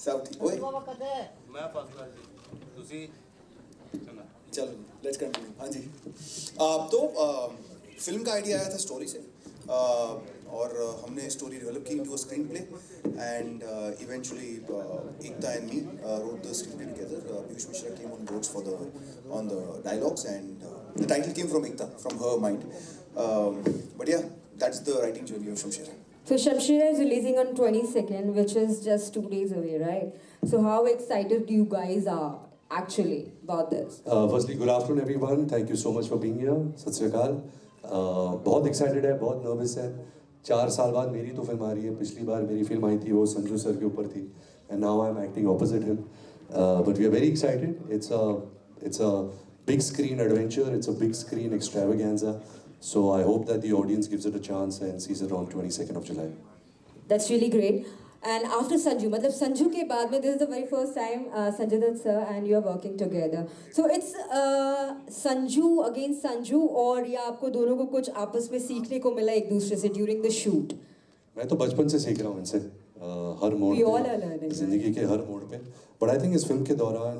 सब ठीक ओए मैं फर्स्ट क्लास जी ਤੁਸੀਂ चलो लेट्स कंटिन्यू हाँ जी तो फिल्म का आइडिया आया था स्टोरी से और हमने स्टोरी डेवलप की into a screen play and eventually Ekta and me wrote the screenplay together. Piyush Mishra came on boards for the dialogues and the title came from Ekta, from her mind. But yeah, that's the writing journey of Shamshera. So Shamshera is releasing on 22nd, which is just 2 days away, right? So how excited you guys are actually about this? Firstly, good afternoon everyone. Thank you so much for being here. सत श्री अकाल. बहुत excited है, बहुत nervous है. 4 साल बाद मेरी तो फिल्म आ रही है. पिछली बार मेरी फिल्म आई थी वो संजू सर के ऊपर थी. And now I'm acting opposite him. But we are very excited. It's a big screen adventure. It's a big screen extravaganza. So I hope that the audience gives it a chance and sees it on 22nd of July. That's really great. And after Sanju, मतलब संजू के बाद में this is the very first time Sanjay Dutt sir and you are working together. So it's Sanju against Sanju और या आपको दोनों को कुछ आपस में सीखने को मिला एक दूसरे से during the shoot? मैं तो बचपन से सीख रहा हूँ इनसे हर मोड़ पे, जिंदगी के हर मोड़ पे. बट आई थिंक इस फिल्म के दौरान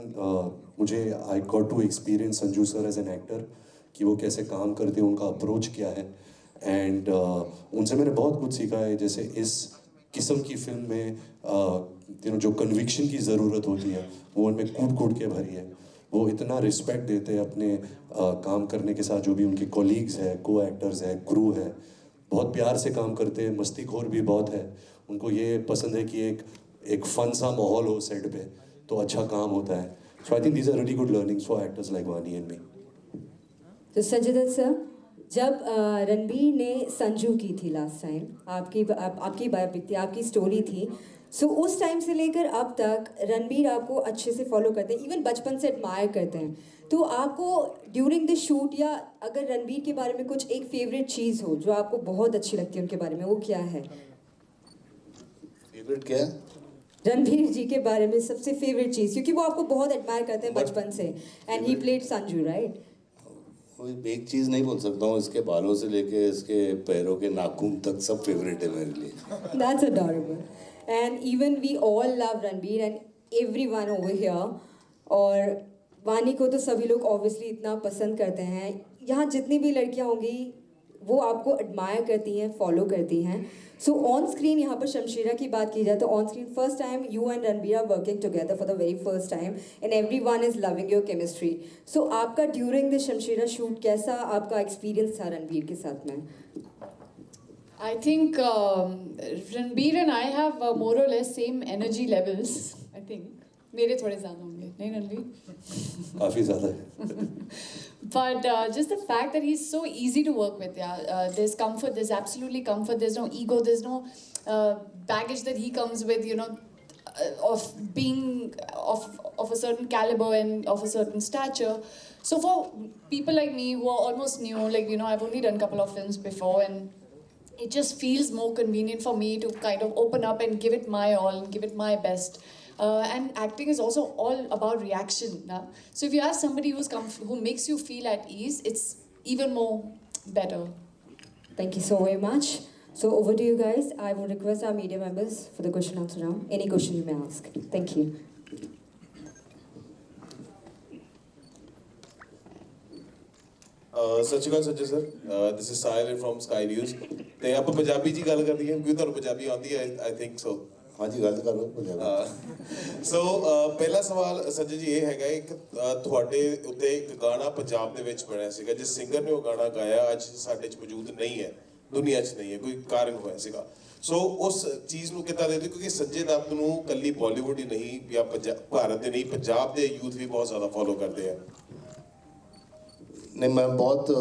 मुझे I got to experience Sanju sir as an actor कि वो कैसे काम करते हैं, उनका अप्रोच क्या है. एंड उनसे मैंने बहुत कुछ सीखा है. जैसे इस किस्म की फिल्म में जो कन्विक्शन की ज़रूरत होती है वो उनमें कूट कूट के भरी है. वो इतना रिस्पेक्ट देते हैं अपने काम करने के साथ, जो भी उनके कॉलीग्स हैं, को एक्टर्स हैं, क्रू है, बहुत प्यार से काम करते हैं. मस्तीखोर भी बहुत है. उनको ये पसंद है कि एक फन सा माहौल हो सेट पे, तो अच्छा काम होता है. So I think these are really good learnings for actors like Vaani and me. तो संजय दत्त सर, जब रणबीर ने संजू की थी लास्ट टाइम, आपकी बायोपिक थी, आपकी स्टोरी थी. सो उस टाइम से लेकर अब तक रणबीर आपको अच्छे से फॉलो करते हैं, इवन बचपन से एडमायर करते हैं. तो आपको ड्यूरिंग द शूट या अगर रणबीर के बारे में कुछ एक फेवरेट चीज़ हो जो आपको बहुत अच्छी लगती है उनके बारे में, वो क्या है? फेवरेट क्या है? रणबीर जी के बारे में सबसे फेवरेट चीज़, क्योंकि वो आपको बहुत एडमायर करते हैं बचपन से. And he played Sanju, right? कोई एक चीज़ नहीं बोल सकता हूँ. इसके बालों से लेके इसके पैरों के नाखून तक सब फेवरेट है मेरे लिए. That's adorable. And even we all love Ranbir and everyone over here. और वानी को तो सभी लोग obviously इतना पसंद करते हैं. यहाँ जितनी भी लड़कियाँ होंगी वो आपको admire करती हैं, follow करती हैं. So on screen यहाँ पर शमशीरा की बात की जाए तो on screen first time you and Ranbir are working together for the very first time and everyone is loving your chemistry. So आपका during the शमशीरा shoot कैसा आपका experience था रणबीर के साथ में? I think Ranbir and I have more or less same energy levels. I think मेरे थोड़े ज़्यादा होंगे, नहीं रणबीर? काफ़ी ज़्यादा है. But just the fact that he's so easy to work with, yeah. There's comfort, there's absolutely comfort. There's no ego, there's no baggage that he comes with, of being of a certain caliber and of a certain stature. So for people like me who are almost new, I've only done a couple of films before, and it just feels more convenient for me to kind of open up and give it my all and give it my best. And acting is also all about reaction. Nah? So if you have somebody who makes you feel at ease, it's even more better. Thank you so very much. So over to you guys. I would request our media members for the question answer round. Any question you may ask. Thank you. सत श्री अकाल Sanjay sir. This is Sahil from sky news. ਤੇ ਆਪਾਂ ਪੰਜਾਬੀ ਜੀ ਗੱਲ ਕਰਦੀ ਹਾਂ ਕਿਉਂਕਿ ਤੁਹਾਨੂੰ ਪੰਜਾਬੀ ਆਉਂਦੀ ਹੈ. I think so. ਹਾਂਜੀ ਗੱਲ ਕਰ ਲਓ ਪੰਜਾਬੀ. ਸੋ ਪਹਿਲਾ ਸਵਾਲ ਸੰਜੇ ਜੀ ਇਹ ਹੈਗਾ, ਇੱਕ ਤੁਹਾਡੇ ਉੱਤੇ ਇੱਕ ਗਾਣਾ ਪੰਜਾਬ ਦੇ ਵਿੱਚ ਬਣਿਆ ਸੀਗਾ, ਜਿਸ ਸਿੰਗਰ ਨੇ ਉਹ ਗਾਣਾ ਗਾਇਆ ਅੱਜ ਸਾਡੇ 'ਚ ਮੌਜੂਦ ਨਹੀਂ ਹੈ, ਦੁਨੀਆ 'ਚ ਨਹੀਂ ਹੈ, ਕੋਈ ਕਾਰਨ ਹੋਇਆ ਸੀਗਾ. ਸੋ ਉਸ ਚੀਜ਼ ਨੂੰ ਕਿੱਦਾਂ ਦੇਖਦੇ, ਕਿਉਂਕਿ ਸੰਜੇ ਦੱਤ ਨੂੰ ਕੱਲੀ ਬਾਲੀਵੁੱਡ ਹੀ ਨਹੀਂ ਜਾਂ ਭਾਰਤ ਦੇ ਨਹੀਂ, ਪੰਜਾਬ ਦੇ ਯੂਥ ਵੀ ਬਹੁਤ ਜ਼ਿਆਦਾ ਫੋਲੋ ਕਰਦੇ ਆ. ਨਹੀਂ, ਮੈਂ ਬਹੁਤ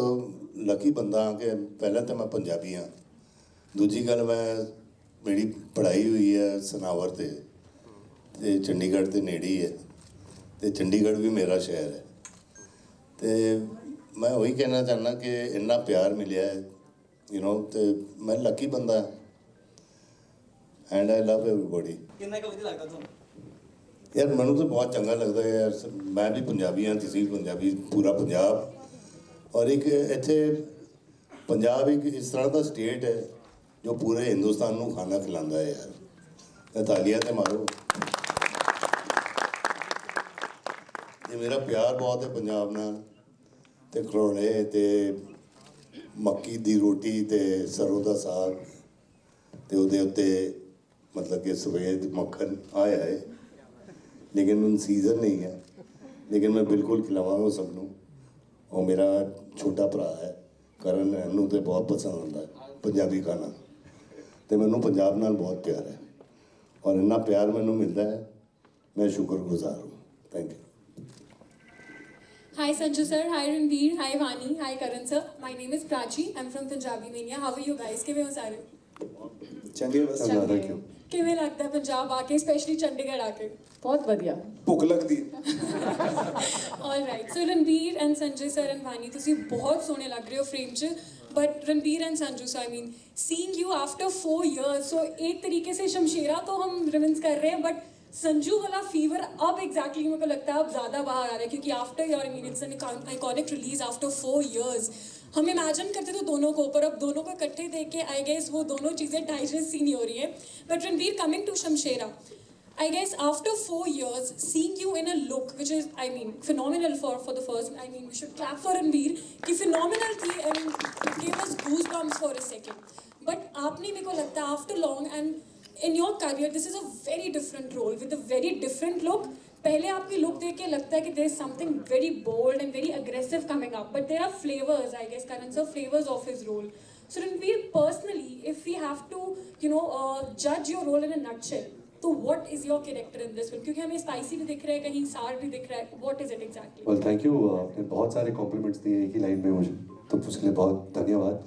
ਲੱਕੀ ਬੰਦਾ ਹਾਂ ਕਿ ਪਹਿਲਾਂ ਤਾਂ ਮੈਂ ਪੰਜਾਬੀ ਹਾਂ. ਦੂਜੀ ਗੱਲ, ਮੇਰੀ ਪੜ੍ਹਾਈ ਹੋਈ ਹੈ ਸਨਾਵਰ ਤੇ ਚੰਡੀਗੜ੍ਹ ਦੇ ਨੇੜੇ ਹੀ ਹੈ, ਤੇ ਚੰਡੀਗੜ੍ਹ ਵੀ ਮੇਰਾ ਸ਼ਹਿਰ ਹੈ. ਤੇ ਮੈਂ ਉਹੀ ਕਹਿਣਾ ਚਾਹੁੰਦਾ ਕਿ ਇੰਨਾ ਪਿਆਰ ਮਿਲਿਆ ਹੈ, ਤੇ ਮੈਂ ਲੱਕੀ ਬੰਦਾ ਐਂਡ ਆਈ ਲਵ ਐਵਰੀਬਾਡੀ. ਕਿੰਨਾ ਕੁ ਵਧੀਆ ਲੱਗਦਾ ਤੁਹਾਨੂੰ? ਯਾਰ ਮੈਨੂੰ ਤਾਂ ਬਹੁਤ ਚੰਗਾ ਲੱਗਦਾ ਹੈ ਯਾਰ. ਮੈਂ ਵੀ ਪੰਜਾਬੀ ਹਾਂ, ਤੁਸੀਂ ਵੀ ਪੰਜਾਬੀ, ਪੂਰਾ ਪੰਜਾਬ. ਔਰ ਇੱਕ ਇੱਥੇ ਪੰਜਾਬ ਇੱਕ ਇਸ ਤਰ੍ਹਾਂ ਦਾ ਸਟੇਟ ਹੈ ਜੋ ਪੂਰੇ ਹਿੰਦੁਸਤਾਨ ਨੂੰ ਖਾਣਾ ਖਿਲਾਉਂਦਾ ਹੈ ਯਾਰ. ਤਾਲੀਆਂ ਤੇ ਮਾਰੋ। ਜੇ ਮੇਰਾ ਪਿਆਰ ਬਹੁਤ ਹੈ ਪੰਜਾਬ ਨਾਲ, ਤੇ ਖਲੋਣੇ ਤੇ ਮੱਕੀ ਦੀ ਰੋਟੀ ਤੇ ਸਰੋਂ ਦਾ ਸਾਗ ਤੇ ਉਹਦੇ ਉੱਤੇ मतलब कि सफ़ेद मक्खन आया है, लेकिन उन सीज़न नहीं है, लेकिन मैं बिल्कुल खिलावांगा सबनों। और मेरा छोटा भरा है करण, इन्हू तो बहुत पसंद आता है पंजाबी खाना, तो मैनू पंजाब नाल बहुत प्यार है और इन्ना प्यार मैनू मिलता है, मैं शुक्रगुजार हूँ। Thank you. Hi Sanju sir, hi Ranveer, hi Vani, hi Karan sir. My name is Prachi. I'm from Punjabi Mania. How are you guys? किवें हो सारे? चंगे बस थैंक यू। किवें लगता है पंजाब आके, स्पेशली चंडीगढ़ आके? बहुत बढ़िया। भुख लगती है। All right. So Ranveer and Sanjay sir and Vani, तुसी बहुत सोहने लग रहे हो फ्रेम च. But Ranveer and Sanju sir, I mean, seeing you after 4 years, so एक तरीके से शमशेरा तो हम रिमेंस कर रहे हैं, but संजू वाला फीवर अब एग्जैक्टली मेरे को लगता है अब ज़्यादा बाहर आ रहा है, क्योंकि after your, I mean it's an iconic release after 4 years. हम इमेजिन करते थे दोनों को, पर अब दोनों को इकट्ठे देख के आई गेस वो दोनों चीज़ें डाइजेस्ट सी नहीं हो रही हैं. But Ranveer, coming to Shamshera, I guess after 4 years, seeing you in a look which is, I mean, phenomenal for the first, I mean, we should clap for Ranveer, कि phenomenal थी, I mean, it gave us goosebumps for a second. But आपने मेरे को लगता है after long and in your career, this is a very different role with a very different look. पहले आपकी look देख के लगता है कि there is something very bold and very aggressive coming up, but there are flavors, I guess, Karan sir, flavors of his role. So Ranveer, personally, if we have to, judge your role in a nutshell, तो what is your character in this film? क्योंकि हमें spicy भी दिख रहा है, कहीं सार भी दिख रहा है. What is it exactly? Well, thank you. आपने बहुत सारे कॉम्प्लीमेंट्स दिए एक ही लाइन में मुझे, तो उसके लिए बहुत धन्यवाद.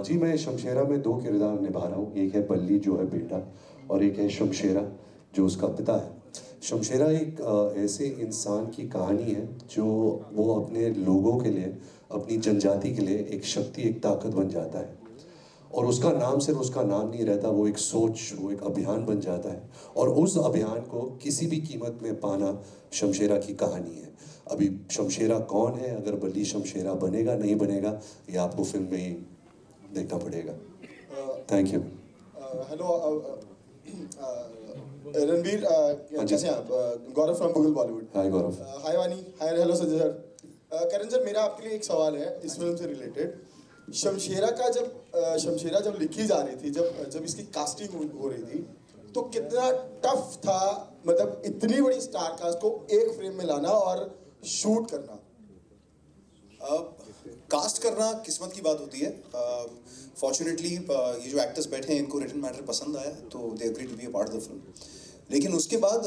जी, मैं शमशेरा में 2 किरदार निभा रहा हूँ. एक है बल्ली जो है बेटा, और एक है शमशेरा जो उसका पिता है. शमशेरा एक ऐसे इंसान की कहानी है जो वो अपने लोगों के लिए, अपनी जनजाति के लिए एक शक्ति, एक ताकत बन जाता है. और उसका नाम सिर्फ उसका नाम नहीं रहता, वो एक सोच, वो एक अभियान बन जाता है. और उस अभियान को किसी भी कीमत में पाना शमशेरा की कहानी है. अभी शमशेरा कौन है, अगर बल्ली शमशेरा बनेगा नहीं बनेगा, ये आपको फिल्म में ही देखना पड़ेगा. Thank you. हेलो रणवीर, कैसे हैं आप? गौरव फ्रॉम गूगल बॉलीवुड. हाय गौरव. हाय वानी. हाय, हेलो संजय सर. करण सर, मेरा आपके लिए एक सवाल है इस फिल्म से रिलेटेड. शमशेरा जब लिखी जा रही थी, जब इसकी कास्टिंग हो रही थी, तो कितना टफ था, मतलब इतनी बड़ी स्टार कास्ट को एक फ्रेम में लाना और शूट करना. कास्ट करना किस्मत की बात होती है. फॉर्चुनेटली ये जो एक्टर्स बैठे हैं, इनको रिटन मैटर पसंद आया, तो they agree to be a part of the film. लेकिन उसके बाद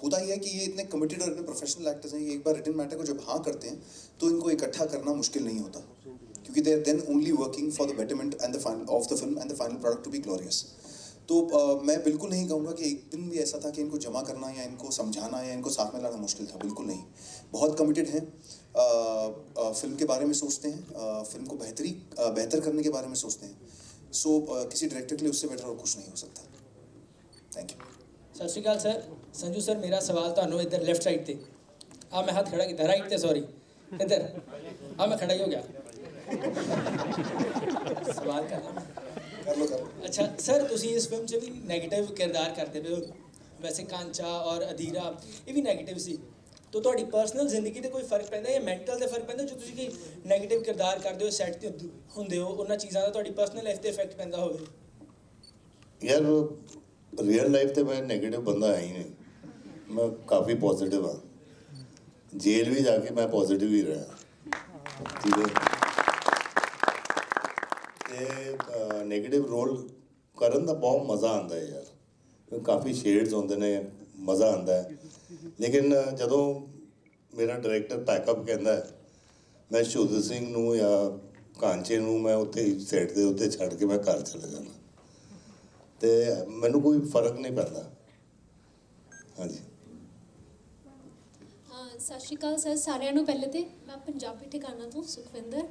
होता ही है कि ये इतने कमिटेड और इतने प्रोफेशनल एक्टर्स हैं, ये एक बार रिटन मैटर को जब हाँ करते हैं तो इनको इकट्ठा करना मुश्किल नहीं होता, क्योंकि they are then only working for the betterment and the final of the film and the final product to be glorious. तो मैं बिल्कुल नहीं कहूँगा कि एक दिन भी ऐसा था कि इनको जमा करना या इनको समझाना या इनको साथ में लाना मुश्किल था. बिल्कुल नहीं. बहुत कमिटेड हैं, फिल्म के बारे में सोचते हैं, फिल्म को बेहतर करने के बारे में सोचते हैं. सो किसी डायरेक्टर के लिए उससे बेटर और कुछ नहीं हो सकता. Thank you. सत श्री अकाल सर. संजू सर, मेरा सवाल ਤੁਹਾਨੂੰ इधर लेफ्ट साइड ਤੇ ਆ मैं हाथ खड़ा किया राइट ਤੇ, सॉरी इधर आ मैं खड़ा ही हो गया. सवाल कर लो. अच्छा सर, ਤੁਸੀਂ ਇਸ ਫਿਲਮ 'ਚ ਵੀ ਨੈਗੇਟਿਵ ਕਿਰਦਾਰ ਕਰਦੇ ਪਏ ਹੋ. ਵੈਸੇ ਕਾਂਚਾ ਔਰ ਅਧੀਰਾ ਇਹ ਵੀ ਨੈਗੇਟਿਵ ਸੀ, ਤਾਂ ਤੁਹਾਡੀ ਪਰਸਨਲ ਜ਼ਿੰਦਗੀ ਤੇ ਕੋਈ ਫਰਕ ਪੈਂਦਾ ਜਾਂ ਮੈਂਟਲ ਤੇ ਫਰਕ ਪੈਂਦਾ ਜੋ ਤੁਸੀਂ ਕੋਈ ਨੈਗੇਟਿਵ ਕਿਰਦਾਰ ਕਰਦੇ ਹੋ, ਸੈੱਟ ਤੇ ਹੁੰਦੇ ਹੋ, ਉਹਨਾਂ ਚੀਜ਼ਾਂ ਦਾ ਤੁਹਾਡੀ ਪਰਸਨਲ ਲਾਈਫ ਤੇ ਇਫੈਕਟ ਪੈਂਦਾ ਹੋਵੇ? यार रियल लाइफ ਤੇ मैं नेगेटिव बंदा है ही नहीं. मैं काफ़ी पॉजिटिव हाँ. जेल भी जाके मैं पॉजिटिव ही रहा. ठीक है. ਤੇ ਨੈਗੇਟਿਵ ਰੋਲ ਕਰਨ ਦਾ ਬਹੁਤ ਮਜ਼ਾ ਆਉਂਦਾ ਹੈ ਯਾਰ. ਕਾਫੀ ਸ਼ੇਡਸ ਹੁੰਦੇ ਨੇ, ਮਜ਼ਾ ਆਉਂਦਾ ਹੈ. ਲੇਕਿਨ ਜਦੋਂ ਮੇਰਾ ਡਾਇਰੈਕਟਰ ਪੈਕਅਪ ਕਹਿੰਦਾ ਹੈ, ਮੈਂ ਸ਼ੁੱਧ ਸਿੰਘ ਨੂੰ ਜਾਂ ਕਾਂਚੇ ਨੂੰ ਮੈਂ ਉੱਥੇ ਹੀ ਸੈੱਟ ਦੇ ਉੱਤੇ ਛੱਡ ਕੇ ਮੈਂ ਘਰ ਚਲਾ ਜਾਣਾ, ਤੇ ਮੈਨੂੰ ਕੋਈ ਫਰਕ ਨਹੀਂ ਪੈਂਦਾ. ਹਾਂਜੀ. ਸਤਿ ਸ਼੍ਰੀ ਅਕਾਲ ਸਰ ਸਾਰਿਆਂ ਨੂੰ. ਪਹਿਲੇ ਤੇ ਮੈਂ ਪੰਜਾਬੀ ਠਿਕਾਣਾ ਤੋਂ ਸੁਖਵਿੰਦਰ.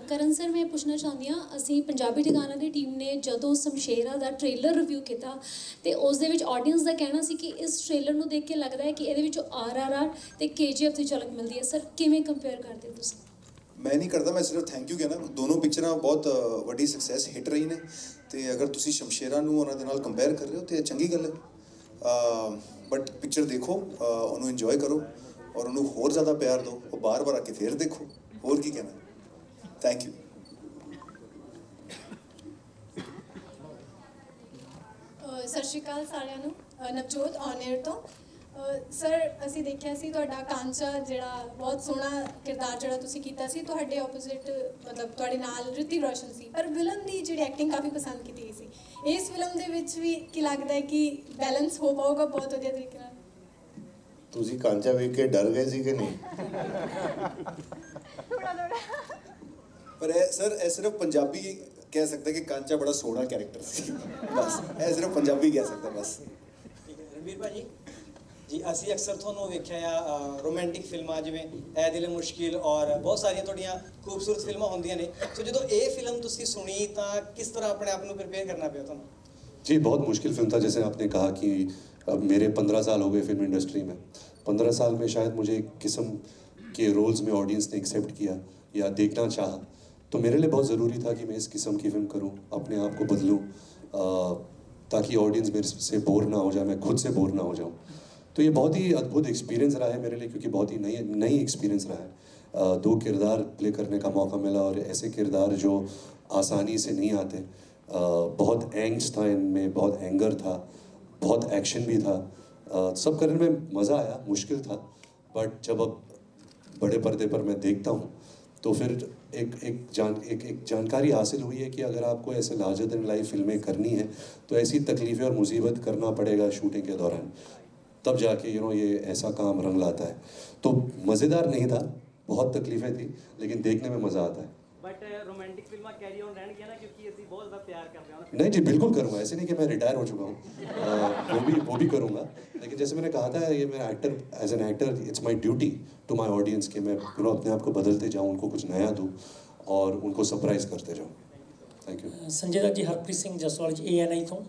ਕਰਨ ਸਰ, ਮੈਂ ਪੁੱਛਣਾ ਚਾਹੁੰਦੀ ਹਾਂ, ਅਸੀਂ ਪੰਜਾਬੀ ਠਿਕਾਣਾ ਦੀ ਟੀਮ ਨੇ ਜਦੋਂ ਸ਼ਮਸ਼ੇਰਾ ਦਾ ਟ੍ਰੇਲਰ ਰਿਵਿਊ ਕੀਤਾ ਤੇ ਉਸ ਦੇ ਵਿੱਚ ਆਡੀਅנס ਦਾ ਕਹਿਣਾ ਸੀ ਕਿ ਇਸ ਟ੍ਰੇਲਰ ਨੂੰ ਦੇਖ ਕੇ ਲੱਗਦਾ ਹੈ ਕਿ ਇਹਦੇ ਵਿੱਚੋਂ RRR ਤੇ KGF ਦੀ ਝਲਕ ਮਿਲਦੀ ਹੈ. ਸਰ, ਕਿਵੇਂ ਕੰਪੇਅਰ ਕਰਦੇ ਹੋ ਤੁਸੀਂ? मैं नहीं करता, मैं सिर्फ थैंक यू कहना. दोनों पिक्चरां बहुत वड्डी सक्सैस हिट रही ने, ते अगर तुसी शमशेरा नूं उन्हां दे नाल कंपेयर कर रहे हो तो चंगी गल है. ਬਟ ਪਿਕਚਰ ਦੇਖੋ, ਉਹਨੂੰ ਇੰਜੋਏ ਕਰੋ ਔਰ ਉਹਨੂੰ ਹੋਰ ਜ਼ਿਆਦਾ ਪਿਆਰ ਦਿਓ, ਉਹ ਬਾਰ-ਬਾਰ ਆ ਕੇ ਫੇਰ ਦੇਖੋ, ਹੋਰ ਕੀ ਕਹਿਣਾ। Thank you. ਸਤਿ ਸ਼੍ਰੀ ਅਕਾਲ ਸਾਰਿਆਂ ਨੂੰ। ਨਵਜੋਤ ਔਨ 에ਅਰ ਤੋਂ। ਸਰ ਅਸੀਂ ਦੇਖਿਆ ਸੀ ਤੁਹਾਡਾ ਕਾਂਚਾ ਜਿਹੜਾ ਬਹੁਤ ਸੋਹਣਾ ਕਿਰਦਾਰ ਜਿਹੜਾ ਤੁਸੀਂ ਕੀਤਾ ਸੀ, ਤੁਹਾਡੇ ਆਪੋਜ਼ਿਟ ਮਤਲਬ ਤੁਹਾਡੇ ਨਾਲ ਰਿਤਿਕ ਰੋਸ਼ਨ ਸੀ, ਪਰ ਵਿਲਨ ਦੀ ਜਿਹੜੀ ਐਕਟਿੰਗ ਕਾਫੀ ਪਸੰਦ ਕੀਤੀ ਗਈ ਸੀ। ਇਸ ਫਿਲਮ ਦੇ ਵਿੱਚ ਵੀ ਕੀ ਲੱਗਦਾ ਹੈ ਕਿ ਬੈਲੈਂਸ ਹੋ ਪਾਊਗਾ ਬਹੁਤ ਵਧੀਆ ਤਰੀਕੇ ਨਾਲ? ਤੁਸੀਂ ਕਾਂਚਾ ਵੇਖ ਕੇ ਡਰ ਗਏ ਸੀ ਕਿ ਨਹੀਂ? ਪਰ ਇਹ ਸਰ ਇਹ ਸਿਰਫ ਪੰਜਾਬੀ ਕਹਿ ਸਕਦਾ ਕਿ ਕਾਂਚਾ ਬੜਾ ਸੋਹਣਾ ਕੈਰੈਕਟਰ ਸੀ, ਬਸ ਇਹ ਸਿਰਫ ਪੰਜਾਬੀ ਕਹਿ ਸਕਦਾ ਬਸ। ਰਣਵੀਰ ਭਾਜੀ ਜੀ, ਅਸੀਂ ਅਕਸਰ ਤੁਹਾਨੂੰ ਵੇਖਿਆ ਆ ਰੋਮਾਂਟਿਕ ਫਿਲਮਾਂ ਜਿਵੇਂ ਐ ਦਿਲ ਮੁਸ਼ਕਿਲ ਔਰ ਬਹੁਤ ਸਾਰੀਆਂ ਤੁਹਾਡੀਆਂ ਖੂਬਸੂਰਤ ਫਿਲਮਾਂ ਹੁੰਦੀਆਂ ਨੇ। ਸੋ ਜਦੋਂ ਇਹ ਫਿਲਮ ਤੁਸੀਂ ਸੁਣੀ ਤਾਂ ਕਿਸ ਤਰ੍ਹਾਂ ਆਪਣੇ ਆਪ ਨੂੰ प्रिपेयर करना ਪਿਆ ਤੁਹਾਨੂੰ? जी, बहुत मुश्किल फिल्म था। जैसे आपने कहा कि अब मेरे 15 साल हो गए फिल्म इंडस्ट्री में। 15 साल में शायद मुझे एक किस्म के रोल्स में ऑडियंस ने एक्सेप्ट किया या देखना चाहा, तो मेरे लिए बहुत ज़रूरी था कि मैं इस किस्म की फिल्म करूं, अपने आप को बदलूं, ताकि ऑडियंस मेरे से बोर ना हो जाए, मैं खुद से बोर ना हो जाऊं। तो ये बहुत ही अद्भुत एक्सपीरियंस रहा है मेरे लिए, क्योंकि बहुत ही नई एक्सपीरियंस रहा है। 2 किरदार प्ले करने का मौका मिला और ऐसे किरदार जो आसानी से नहीं आते। बहुत एंग्स था इनमें, बहुत एंगर था, बहुत एक्शन भी था। सब करने में मज़ा आया, मुश्किल था, बट जब अब बड़े पर्दे पर मैं देखता हूँ तो फिर एक जानकारी हासिल हुई है कि अगर आपको ऐसे लार्जर देन लाइफ फिल्में करनी है तो ऐसी तकलीफ़ें और मुसीबत करना पड़ेगा शूटिंग के दौरान, तब जाके ये ऐसा काम रंग लाता है। तो मज़ेदार नहीं था, बहुत तकलीफ़ें थी, लेकिन देखने में मज़ा आता है। But romantic film carry on रहन गया ना, क्योंकि ਅਸੀਂ बहुत ज़्यादा प्यार कर रहे हैं। नहीं जी, बिल्कुल करूँगा, ऐसे नहीं कि मैं रिटायर हो चुका हूँ। वो भी करूँगा, लेकिन जैसे मैंने कहा था, ये मेरा actor as an actor it's my duty to my audience कि मैं अपने आप को बदलते जाऊँ, उनको कुछ नया दूँ और उनको सरप्राइज़ करते जाऊँ। Thank you. Sanjay Dutt ji, Harpreet Singh Jaswal ji, ANI ਤੋਂ।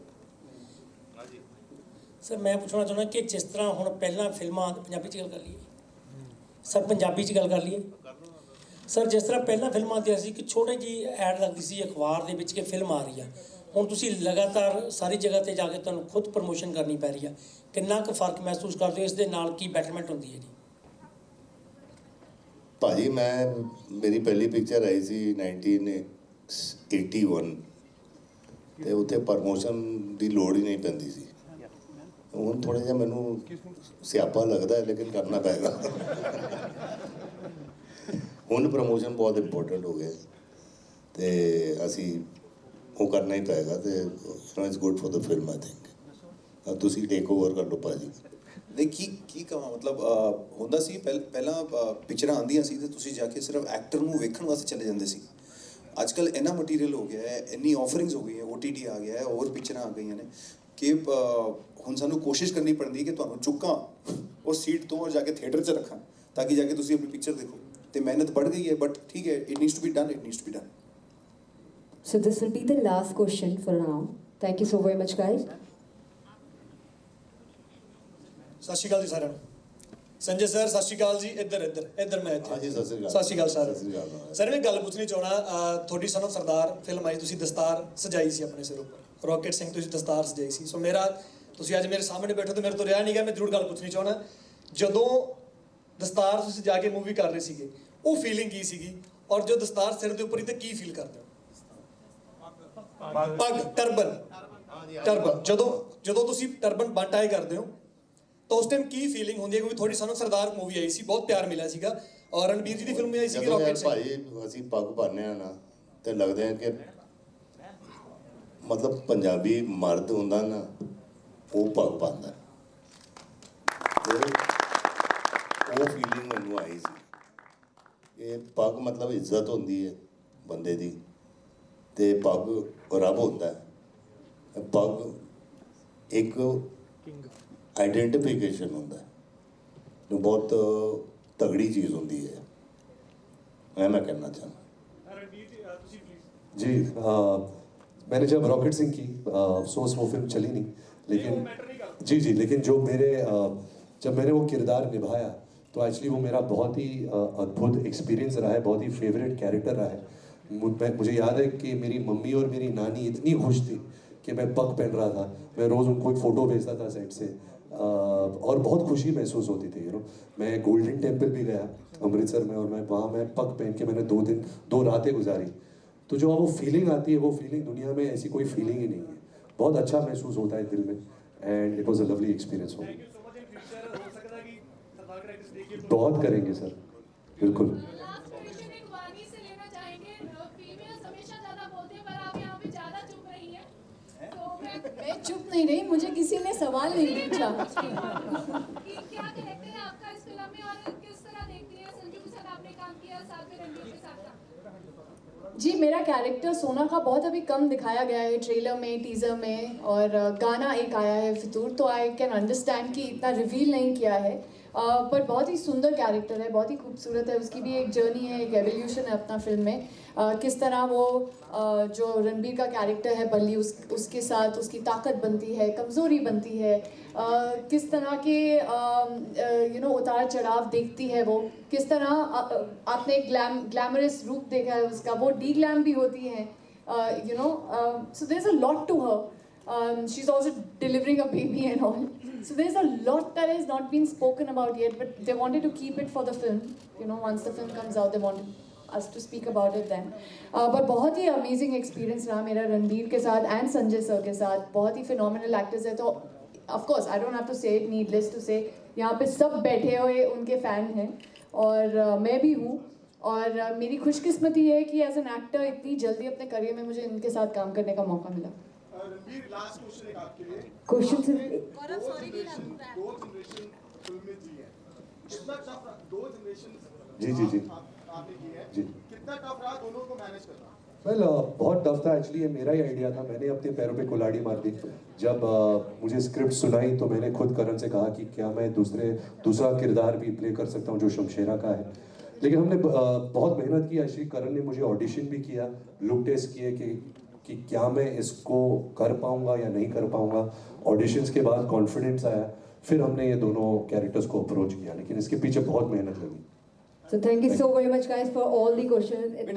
ਸਰ ਮੈਂ ਪੁੱਛਣਾ ਚਾਹੁੰਦਾ ਕਿ ਜਿਸ ਤਰ੍ਹਾਂ ਹੁਣ ਪਹਿਲਾਂ ਫਿਲਮਾਂ ਪੰਜਾਬੀ 'ਚ ਗੱਲ ਕਰ ਲਈਏ ਸਰ, ਪੰਜਾਬੀ 'ਚ ਗੱਲ ਕਰ ਲਈਏ ਸਰ, ਜਿਸ ਤਰ੍ਹਾਂ ਪਹਿਲਾਂ ਫਿਲਮਾਂ ਆਉਂਦੀਆਂ ਸੀ ਕਿ ਛੋਟੀ ਜਿਹੀ ਐਡ ਲੱਗਦੀ ਸੀ ਅਖਬਾਰ ਦੇ ਵਿੱਚ ਕਿ ਫਿਲਮ ਆ ਰਹੀ ਆ, ਹੁਣ ਤੁਸੀਂ ਲਗਾਤਾਰ ਸਾਰੀ ਜਗ੍ਹਾ ਤੇ ਜਾ ਕੇ ਤੁਹਾਨੂੰ ਖੁਦ ਪ੍ਰਮੋਸ਼ਨ ਕਰਨੀ ਪੈ ਰਹੀ ਆ, ਕਿੰਨਾ ਕੁ ਫਰਕ ਮਹਿਸੂਸ ਕਰਦੇ ਹੋ? ਇਸ ਦੇ ਨਾਲ ਕੀ ਬੈਟਰਮੈਂਟ ਹੁੰਦੀ ਹੈ ਜੀ? ਭਾਜੀ ਮੇਰੀ ਪਹਿਲੀ ਪਿਕਚਰ ਆਈ ਸੀ 1981 ਤੇ ਉੱਥੇ ਪ੍ਰਮੋਸ਼ਨ ਦੀ ਲੋੜ ਹੀ ਨਹੀਂ ਪੈਂਦੀ ਸੀ। ਹੁਣ ਥੋੜਾ ਜਿਹਾ ਮੈਨੂੰ ਸਿਆਪਾ ਲੱਗਦਾ ਹੈ, ਲੇਕਿਨ ਕਰਨਾ ਪਏਗਾ। ਹੁਣ ਪ੍ਰਮੋਸ਼ਨ ਬਹੁਤ ਇੰਪੋਰਟੈਂਟ ਹੋ ਗਿਆ ਤੇ ਅਸੀਂ ਉਹ ਕਰਨਾ ਹੀ ਪਏਗਾ ਤੇ it's good for the film I think. ਤੁਸੀਂ ਟੇਕ ਓਵਰ ਕਰ ਲਓ ਭਾਜੀ। ਨਹੀਂ ਕੀ ਕਹਾਂ, ਮਤਲਬ ਹੁੰਦਾ ਸੀ ਪਹਿਲਾਂ ਪਿਕਚਰਾਂ ਆਉਂਦੀਆਂ ਸੀ ਤੇ ਤੁਸੀਂ ਜਾ ਕੇ ਸਿਰਫ ਐਕਟਰ ਨੂੰ ਵੇਖਣ ਵਾਸਤੇ ਚਲੇ ਜਾਂਦੇ ਸੀ। ਅੱਜ ਕੱਲ੍ਹ ਇੰਨਾ ਮਟੀਰੀਅਲ ਹੋ ਗਿਆ ਹੈ, ਇੰਨੀ ਆਫਰਿੰਗਸ ਹੋ ਗਈ ਹੈ, OTT ਆ ਗਿਆ ਹੈ, ਹੋਰ ਪਿਕਚਰਾਂ ਆ ਗਈਆਂ ਨੇ ਕਿ ਹੁਣ ਸਾਨੂੰ ਕੋਸ਼ਿਸ਼ ਕਰਨੀ ਪੈਂਦੀ ਕਿ ਤੁਹਾਨੂੰ ਚੁੱਕਾਂ ਉਸ ਸੀਟ ਤੋਂ ਔਰ ਜਾ ਕੇ ਥੀਏਟਰ 'ਚ ਰੱਖਾਂ ਤਾਂ ਕਿ ਜਾ ਕੇ ਤੁਸੀਂ ਆਪਣੀ ਪਿਕਚਰ ਦੇਖੋ। ਤੇ ਮਿਹਨਤ बढ़ गई है, बट ठीक है, it needs to be done. So this will be the last question for now. Thank you so very much, guys. ਸਤਿ ਸ਼੍ਰੀ ਅਕਾਲ ਜੀ ਸਾਰਿਆਂ ਨੂੰ। ਸੰਜੇ ਸਰ ਸਤਿ ਸ਼੍ਰੀ ਅਕਾਲ ਜੀ। ਇੱਧਰ ਮੈਂ ਇੱਥੇ। ਹਾਂਜੀ ਸਤਿ ਸ਼੍ਰੀ ਅਕਾਲ। ਸਤਿ ਸ਼੍ਰੀ ਅਕਾਲ ਸਰ। ਸਰ ਮੈਂ ਗੱਲ ਪੁੱਛਣੀ ਚਾਹਣਾ, ਤੁਹਾਡੀ ਸਨ ਆਫ ਸਰਦਾਰ ਫਿਲਮ ਆਈ, ਤੁਸੀਂ ਦਸਤਾਰ ਸਜਾਈ ਸੀ ਆਪਣੇ ਸਿਰ ਉੱਪਰ, ਰੌਕਟ ਸਿੰਘ ਤੁਸੀਂ ਦਸਤਾਰ ਸਜਾਈ ਸੀ। ਸੋ ਤੁਸੀਂ ਅੱਜ ਮੇਰੇ ਸਾਹਮਣੇ ਬੈਠੋ ਤੇ ਮੇਰੇ ਤੋਂ ਰਿਹਾ ਨਹੀਂ ਗਿਆ, ਮੈਂ ਜ਼ਰੂਰ ਗੱਲ ਪੁੱਛਣੀ ਚਾਹਣਾ, ਜਦੋਂ ਦਸਤਾਰ ਤੁਸੀਂ ਜਾ ਕੇ ਮੂਵੀ ਕਰ ਰਹੇ ਸੀਗੇ ਉਹ ਫੀਲਿੰਗ ਕੀ ਸੀਗੀ, ਔਰ ਜੋ ਦਸਤਾਰ ਸਿਰ ਦੇ ਉੱਪਰ ਹੀ ਤੇ ਕੀ ਫੀਲ ਕਰਦੇ ਹੋ? ਪੱਗ ਟਰਬਨ ਜਦੋਂ ਤੁਸੀਂ ਟਰਬਨ ਬੰਨ ਟਾਈ ਕਰਦੇ ਹੋ ਤਾਂ ਉਸ ਟਾਈਮ ਕੀ ਫੀਲਿੰਗ ਹੁੰਦੀ ਹੈ? ਕਿਉਂਕਿ ਤੁਹਾਡੀ ਸਾਨੂੰ ਸਰਦਾਰ ਮੂਵੀ ਆਈ ਸੀ, ਬਹੁਤ ਪਿਆਰ ਮਿਲਿਆ ਸੀਗਾ, ਔਰ ਰਣਬੀਰ ਜੀ ਦੀ ਫਿਲਮ ਵੀ ਆਈ ਸੀ ਰੌਕਟ ਸਿੰਘ। ਭਾਈ ਅਸੀਂ ਪੱਗ ਪਾਉਂਦੇ ਆ ਨਾ ਤੇ ਲੱਗਦੇ ਆ ਕਿ ਮਤਲਬ ਪੰਜਾਬੀ ਮਰਦ ਹੁੰਦਾ ਨਾ, ਉਹ ਪੱਗ ਪਾਉਂਦਾ, ਉਹ ਫੀਲਿੰਗ ਮੈਨੂੰ ਆਈ ਸੀ। ਇਹ ਪੱਗ ਮਤਲਬ ਇੱਜ਼ਤ ਹੁੰਦੀ ਹੈ ਬੰਦੇ ਦੀ, ਤੇ ਪੱਗ ਰੱਬ ਹੁੰਦਾ ਹੈ। ਪੱਗ ਇੱਕ ਆਈਡੈਂਟੀਫਿਕੇਸ਼ਨ ਹੁੰਦਾ ਹੈ, ਜੋ ਬਹੁਤ ਤਗੜੀ ਚੀਜ਼ ਹੁੰਦੀ है, मैं कहना चाहूँ। जी, मैंने जब रॉकेट सिंह की, अफसोस वो फिल्म चली नहीं, लेकिन जी लेकिन जो जब मैंने वो किरदार निभाया तो एक्चुअली वो मेरा बहुत ही अद्भुत एक्सपीरियंस रहा है, बहुत ही फेवरेट कैरेक्टर रहा है। मुझे याद है कि मेरी मम्मी और मेरी नानी इतनी खुश थी कि मैं पग पहन रहा था, मैं रोज़ उनको एक फ़ोटो भेजता था सेट से, और बहुत खुशी महसूस होती थी। मैं गोल्डन टेम्पल भी गया अमृतसर में, और मैं वहाँ मैं पग पहन के मैंने 2 रातें गुजारी। तो जो वो फीलिंग आती है, वो फीलिंग दुनिया में ऐसी कोई फीलिंग ही नहीं है। बहुत अच्छा महसूस होता है दिल में, and it was a lovely experience for me. बहुत करेंगे सर, बिल्कुल। मैं चुप नहीं रही, मुझे किसी ने सवाल नहीं पूछा। क्या कहते हैं आपका इस फिल्म में और किस तरह देखती हैं संजू के साथ आपने काम किया, साथ में रणबीर के साथ काम? जी, मेरा कैरेक्टर सोना का बहुत अभी कम दिखाया गया है ट्रेलर में, टीजर में, और गाना एक आया है फितूर, तो आई कैन अंडरस्टैंड कि इतना रिवील नहीं किया है, पर बहुत ही सुंदर कैरेक्टर है, बहुत ही खूबसूरत है। उसकी भी एक जर्नी है, एक एवोल्यूशन है अपना फिल्म में। किस तरह वो जो रणबीर का कैरेक्टर है बल्ली, उसके साथ उसकी ताकत बनती है, कमज़ोरी बनती है, किस तरह के उतार चढ़ाव देखती है वो, किस तरह आपने एक ग्लैमरस रूप देखा है उसका, वो डी ग्लैम भी होती है, so there's a lot to her. She's also delivering a baby and all. So there's a lot that has not been spoken about yet, but they wanted to keep it for the film. Once the film comes out, they wanted us to speak about it then. But बहुत ही amazing experience रहा मेरा रणबीर के साथ and Sanjay sir के साथ, बहुत ही phenomenal actors है। तो of course I don't have to say it, needless to say, यहाँ पे सब बैठे हुए उनके fan हैं, और मैं भी हूँ, और मेरी खुशकिस्मती है कि एज एन एक्टर इतनी जल्दी अपने करियर में मुझे इनके साथ काम करने का मौका मिला। रणबीर, लास्ट क्वेश्चन एक आपके लिए। क्वेश्चन से दो जनरेशन फिल्में जी हैं, कितना टफ रहा? 2 जनरेशन जी आपने की है, जी। कितना टफ रहा दोनों को मैनेज करना? वेल बहुत टफ था एक्चुअली, ये मेरा ही आइडिया था, मैंने अपने पैरों पे कुल्हाड़ी मार दी। जब मुझे स्क्रिप्ट सुनाई तो मैंने खुद करण से कहा कि क्या मैं दूसरा किरदार भी प्ले कर सकता हूँ जो शमशेरा का है। लेकिन हमने बहुत मेहनत की, एक्चुअली करण ने मुझे ऑडिशन भी किया, लुक टेस्ट किए कि क्या मैं इसको कर पाऊँगा या नहीं कर पाऊँगा। ऑडिशंस के बाद कॉन्फिडेंस आया, फिर हमने ये दोनों कैरेक्टर्स को अप्रोच किया, लेकिन इसके पीछे बहुत मेहनत लगी। So thank you so very much guys for all the questions.